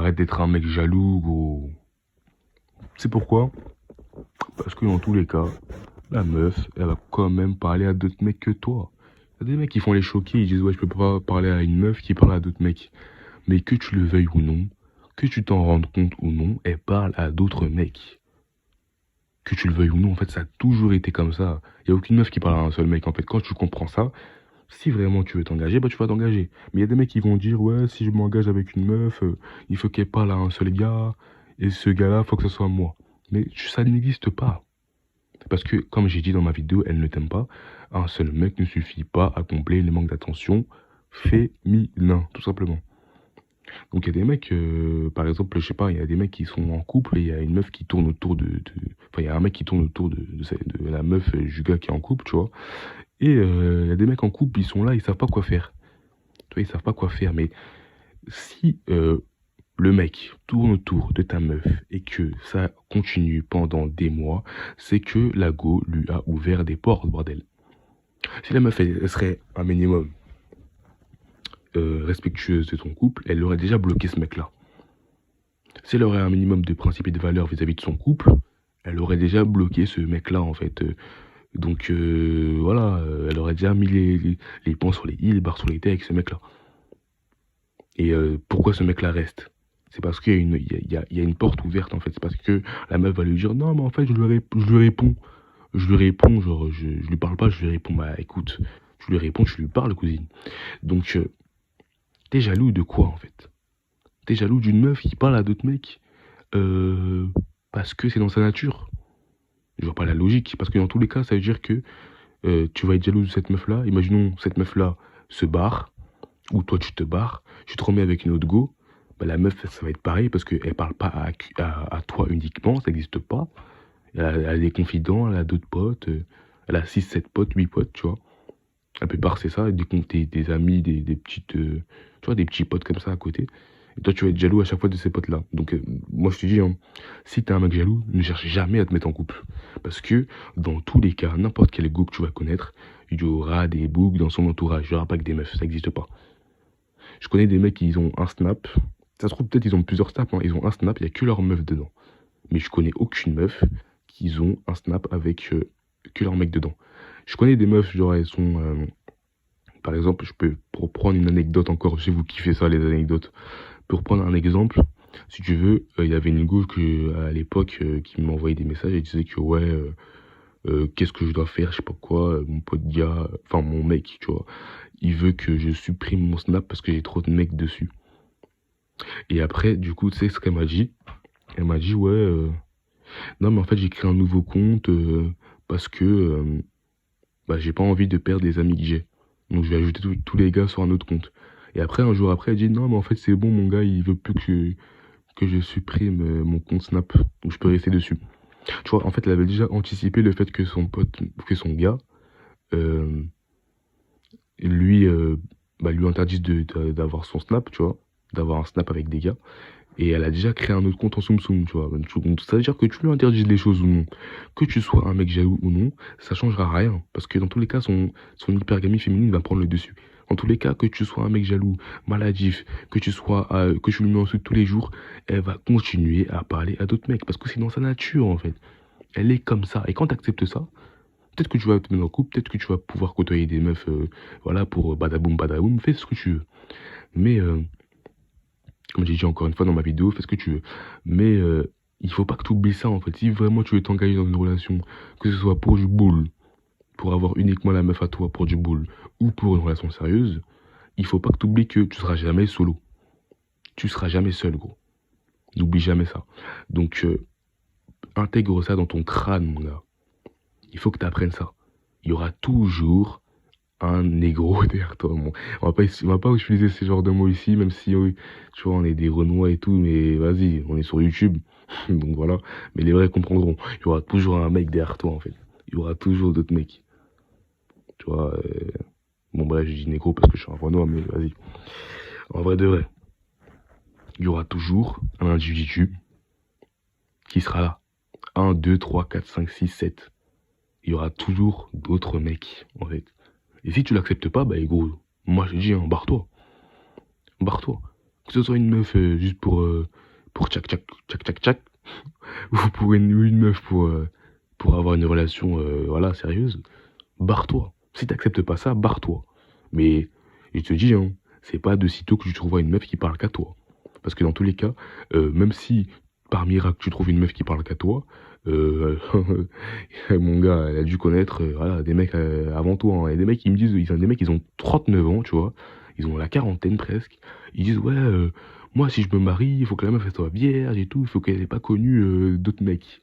arrête d'être un mec jaloux, gros. C'est pourquoi? Parce que dans tous les cas, la meuf, elle va quand même parler à d'autres mecs que toi. Il y a des mecs qui font les choquer, ils disent ouais je peux pas parler à une meuf qui parle à d'autres mecs. Mais que tu le veuilles ou non, que tu t'en rendes compte ou non, elle parle à d'autres mecs. Que tu le veuilles ou non, en fait ça a toujours été comme ça. Il y a aucune meuf qui parle à un seul mec. En fait quand tu comprends ça, si vraiment tu veux t'engager, bah tu vas t'engager. Mais il y a des mecs qui vont dire ouais si je m'engage avec une meuf, il faut qu'elle parle à un seul gars, et ce gars-là, faut que ce soit moi. Mais ça n'existe pas. Parce que, comme j'ai dit dans ma vidéo, elle ne t'aime pas. Un seul mec ne suffit pas à combler les manques d'attention féminin, tout simplement. Donc il y a des mecs, par exemple, je sais pas, il y a des mecs qui sont en couple et il y a une meuf qui tourne autour enfin, il y a un mec qui tourne autour de la meuf du gars qui est en couple, tu vois. Et il y a des mecs en couple, ils sont là, ils savent pas quoi faire. Tu vois, ils savent pas quoi faire. Mais si le mec tourne autour de ta meuf et que ça continue pendant des mois, c'est que la go lui a ouvert des portes, bordel. Si la meuf, elle serait un minimum respectueuse de ton couple, elle aurait déjà bloqué ce mec-là. Si elle aurait un minimum de principes et de valeurs vis-à-vis de son couple, elle aurait déjà bloqué ce mec-là, en fait. Donc, voilà, elle aurait déjà mis les points sur les i, les barres sur les t avec ce mec-là. Et pourquoi ce mec-là reste? C'est parce qu'il y a il y a une porte ouverte, en fait. C'est parce que la meuf va lui dire, non, mais en fait, je lui réponds. Je lui réponds, genre, je lui parle pas, je lui réponds, bah écoute, je lui réponds, je lui parle, cousine. Donc, t'es jaloux de quoi, en fait? T'es jaloux d'une meuf qui parle à d'autres mecs parce que c'est dans sa nature. Je vois pas la logique, parce que dans tous les cas, ça veut dire que tu vas être jaloux de cette meuf-là. Imaginons, cette meuf-là se barre, ou toi tu te barres, tu te remets avec une autre go, bah, la meuf, ça va être pareil, parce qu'elle parle pas à toi uniquement, ça n'existe pas. Elle a des confidents, elle a d'autres potes, elle a 6 7 potes, 8 potes, tu vois. La plupart, c'est ça, des amis, des petites, tu vois, des petits potes comme ça à côté. Et toi, tu vas être jaloux à chaque fois de ces potes-là. Donc, moi, je te dis, hein, si t'es un mec jaloux, ne cherche jamais à te mettre en couple. Parce que, dans tous les cas, n'importe quel go que tu vas connaître, il y aura des boucs dans son entourage. Il n'y aura pas que des meufs, ça n'existe pas. Je connais des mecs qui ont un snap. Ça se trouve, peut-être ils ont plusieurs snaps, hein. Ils ont un snap, il n'y a que leur meuf dedans. Mais je connais aucune meuf qui ont un snap avec que leur mec dedans. Je connais des meufs, genre, elles sont... par exemple, je peux pour prendre une anecdote encore, je sais vous kiffez ça, les anecdotes. Pour prendre un exemple, si tu veux, il y avait une go à l'époque qui m'envoyait des messages et disait que ouais, qu'est-ce que je dois faire, je sais pas quoi, mon pote gars, enfin mon mec, tu vois, il veut que je supprime mon snap parce que j'ai trop de mecs dessus. Et après, du coup, tu sais ce qu'elle m'a dit? Elle m'a dit ouais, non mais en fait j'ai créé un nouveau compte parce que bah, j'ai pas envie de perdre les amis que j'ai. Donc je vais ajouter tous les gars sur un autre compte. Et après, un jour après, elle dit non mais en fait c'est bon, mon gars il veut plus que je supprime mon compte Snap. Donc je peux rester dessus. Tu vois, en fait elle avait déjà anticipé le fait que son pote, que son gars, euh, lui, bah, lui interdise d'avoir son Snap, tu vois, d'avoir un Snap avec des gars. Et elle a déjà créé un autre compte en Soum Soum, tu vois. Donc, ça veut dire que tu lui interdises les choses ou non, que tu sois un mec jaloux ou non, ça changera rien. Parce que dans tous les cas, son hypergamie féminine va prendre le dessus. Dans tous les cas, que tu sois un mec jaloux, maladif, que tu lui mets en dessous tous les jours, elle va continuer à parler à d'autres mecs. Parce que c'est dans sa nature, en fait. Elle est comme ça. Et quand tu acceptes ça, peut-être que tu vas te mettre en couple, peut-être que tu vas pouvoir côtoyer des meufs, voilà, pour badaboum, fais ce que tu veux. Mais comme j'ai dit encore une fois dans ma vidéo, fais ce que tu veux. Mais il faut pas que tu oublies ça en fait. Si vraiment tu veux t'engager dans une relation, que ce soit pour du boule, pour avoir uniquement la meuf à toi pour du boule, ou pour une relation sérieuse, il faut pas que tu oublies que tu seras jamais solo. Tu seras jamais seul, gros. N'oublie jamais ça. Donc intègre ça dans ton crâne, mon gars. Il faut que tu apprennes ça. Il y aura toujours un négro derrière toi. Bon, on va pas utiliser ce genre de mots ici, même si oui, tu vois, on est des Renois et tout, mais vas-y, on est sur YouTube, donc voilà. Mais les vrais comprendront. Il y aura toujours un mec derrière toi, en fait. Il y aura toujours d'autres mecs. Tu vois, bon, bref, je dis négro parce que je suis un Renois, mais vas-y. En vrai de vrai, il y aura toujours un individu qui sera là. Un, 2, 3, 4, 5, 6, 7. Il y aura toujours d'autres mecs, en fait. Et si tu l'acceptes pas, bah gros, moi je dis, hein, barre-toi. Barre-toi. Que ce soit une meuf juste pour tchac tchac tchac tchac tchac, ou pour une meuf pour avoir une relation voilà, sérieuse, barre-toi. Si t'acceptes pas ça, barre-toi. Mais je te dis, hein, c'est pas de sitôt que tu trouveras une meuf qui parle qu'à toi. Parce que dans tous les cas, même si par miracle tu trouves une meuf qui parle qu'à toi, euh, mon gars, elle a dû connaître voilà, des mecs avant toi, hein. Et des mecs qui me disent, ils ont des mecs, ils ont 39 ans, tu vois, ils ont la quarantaine presque. Ils disent, ouais, moi si je me marie, il faut que la meuf elle soit vierge et tout, il faut qu'elle ait pas connu d'autres mecs.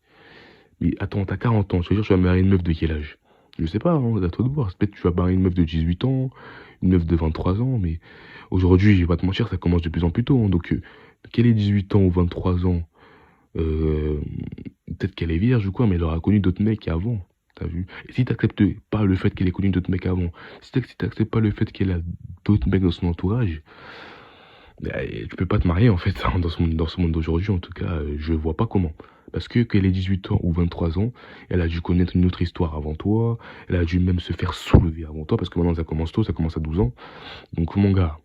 Mais attends, t'as 40 ans, tu veux dire, tu vas marier une meuf de quel âge? Je sais pas, hein, c'est à toi de voir. Peut-être que tu vas marier une meuf de 18 ans, une meuf de 23 ans, mais aujourd'hui, je vais pas te mentir, ça commence de plus en plus tôt, hein. Donc, qu'elle ait 18 ans ou 23 ans, euh, peut-être qu'elle est vierge ou quoi, mais elle aura connu d'autres mecs avant. T'as vu? Et si t'acceptes pas le fait qu'elle ait connu d'autres mecs avant, si t'acceptes pas le fait qu'elle a d'autres mecs dans son entourage, bah, tu peux pas te marier en fait hein, dans ce monde d'aujourd'hui. En tout cas, je vois pas comment. Parce que qu'elle ait 18 ans ou 23 ans, elle a dû connaître une autre histoire avant toi, elle a dû même se faire soulever avant toi, parce que maintenant ça commence tôt, ça commence à 12 ans. Donc mon gars,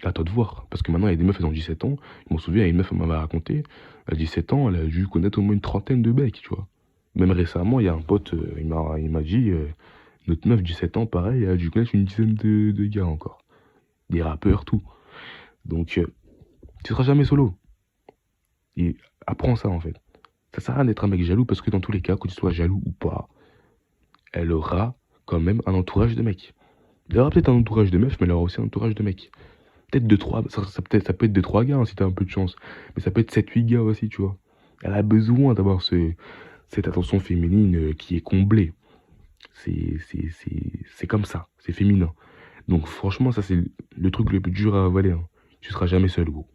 à toi de voir. Parce que maintenant il y a des meufs, elles ont 17 ans. Je m'en souviens, il y a une meuf, elle m'avait raconté, à 17 ans, elle a dû connaître au moins une trentaine de mecs, tu vois. Même récemment, il y a un pote, il m'a dit, notre meuf, 17 ans, pareil, elle a dû connaître une dizaine de gars encore. Des rappeurs, tout. Donc, tu seras jamais solo. Et apprends ça en fait. Ça sert à rien d'être un mec jaloux parce que dans tous les cas, que tu sois jaloux ou pas, elle aura quand même un entourage de mecs. Elle aura peut-être un entourage de meufs, mais elle aura aussi un entourage de mecs. Peut-être de trois, ça peut être de trois gars hein, si t'as un peu de chance. Mais ça peut être 7 8 gars aussi, tu vois. Elle a besoin d'avoir cette attention féminine qui est comblée. C'est comme ça, c'est féminin. Donc franchement, ça c'est le truc le plus dur à avaler, hein. Tu seras jamais seul, gros.